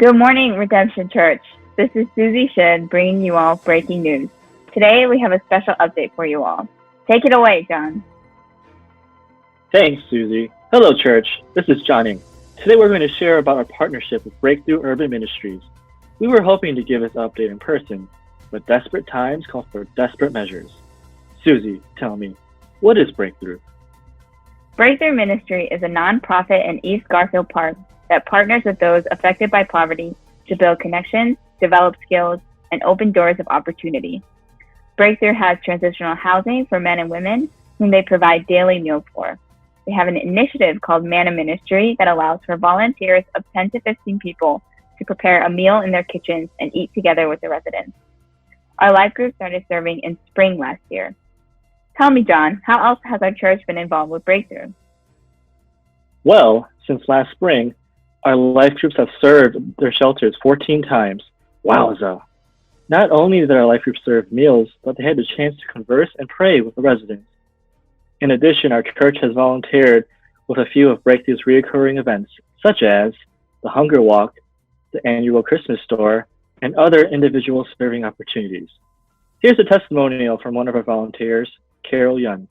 Good morning, Redemption Church. This is Susie Shin bringing you all breaking news. Today we have a special update for you all. Take it away, John. Thanks, Susie. Hello, church. This is Johnny. Today we're going to share about our partnership with Breakthrough Urban Ministries. We were hoping to give this update in person, but desperate times call for desperate measures. Susie, tell me, what is Breakthrough? Breakthrough Ministry is a nonprofit in East Garfield Park that partners with those affected by poverty to build connections, develop skills, and open doors of opportunity. Breakthrough has transitional housing for men and women whom they provide daily meals for. They have an initiative called Manna Ministry that allows for volunteers of 10 to 15 people to prepare a meal in their kitchens and eat together with the residents. Our life group started serving in spring last year. Tell me, John, how else has our church been involved with Breakthrough? Well, since last spring, our life groups have served their shelters 14 times. Wowza! Not only did our life groups serve meals, but they had the chance to converse and pray with the residents. In addition, our church has volunteered with a few of Breakthrough's recurring events, such as the Hunger Walk, the annual Christmas store, and other individual serving opportunities. Here's a testimonial from one of our volunteers, Carol Yun.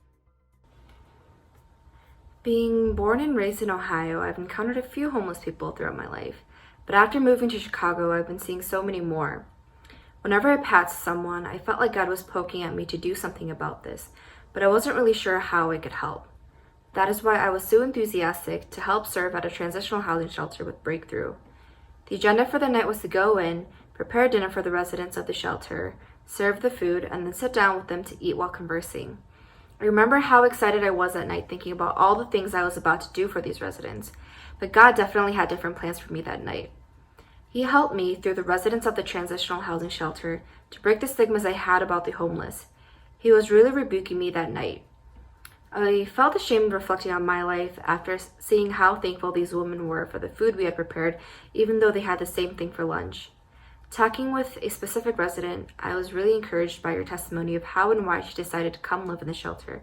Being born and raised in Ohio, I've encountered a few homeless people throughout my life, but after moving to Chicago, I've been seeing so many more. Whenever I passed someone, I felt like God was poking at me to do something about this, but I wasn't really sure how I could help. That is why I was so enthusiastic to help serve at a transitional housing shelter with Breakthrough. The agenda for the night was to go in, prepare dinner for the residents of the shelter, serve the food, and then sit down with them to eat while conversing. I remember how excited I was that night thinking about all the things I was about to do for these residents, but God definitely had different plans for me that night. He helped me through the residents of the transitional housing shelter to break the stigmas I had about the homeless. He was really rebuking me that night. I felt ashamed reflecting on my life after seeing how thankful these women were for the food we had prepared, even though they had the same thing for lunch. Talking with a specific resident, I was really encouraged by her testimony of how and why she decided to come live in the shelter.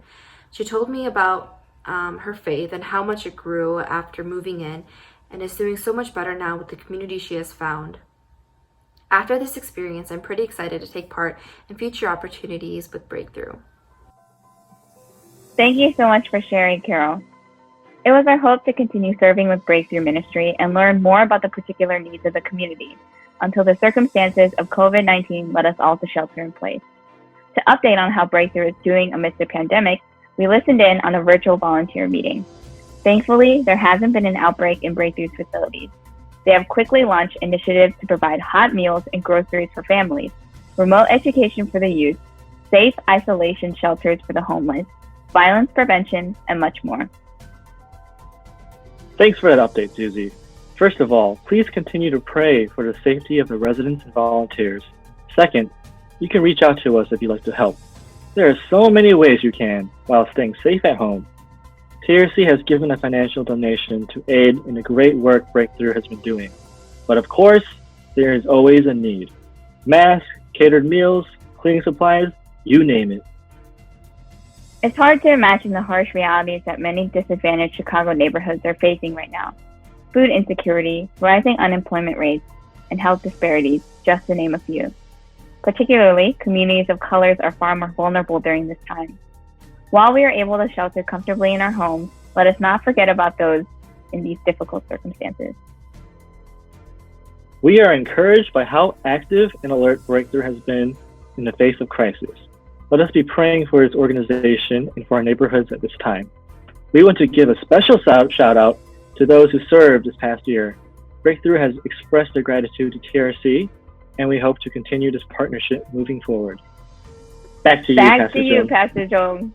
She told me about her faith and how much it grew after moving in, and is doing so much better now with the community she has found. After this experience, I'm pretty excited to take part in future opportunities with Breakthrough. Thank you so much for sharing, Carol. It was our hope to continue serving with Breakthrough Ministry and learn more about the particular needs of the community until the circumstances of COVID-19 led us all to shelter in place. To update on how Breakthrough is doing amidst the pandemic, we listened in on a virtual volunteer meeting. Thankfully, there hasn't been an outbreak in Breakthrough's facilities. They have quickly launched initiatives to provide hot meals and groceries for families, remote education for the youth, safe isolation shelters for the homeless, violence prevention, and much more. Thanks for that update, Susie. First of all, please continue to pray for the safety of the residents and volunteers. Second, you can reach out to us if you'd like to help. There are so many ways you can while staying safe at home. TRC has given a financial donation to aid in the great work Breakthrough has been doing. But of course, there is always a need. Masks, catered meals, cleaning supplies, you name it. It's hard to imagine the harsh realities that many disadvantaged Chicago neighborhoods are facing right now. Food insecurity, rising unemployment rates, and health disparities, just to name a few. Particularly, communities of colors are far more vulnerable during this time. While we are able to shelter comfortably in our homes, let us not forget about those in these difficult circumstances. We are encouraged by how active and alert Breakthrough has been in the face of crisis. Let us be praying for its organization and for our neighborhoods at this time. We want to give a special shout out to those who served this past year. Breakthrough has expressed their gratitude to TRC, and we hope to continue this partnership moving forward. Back to you, Pastor Joan. Pastor Joan.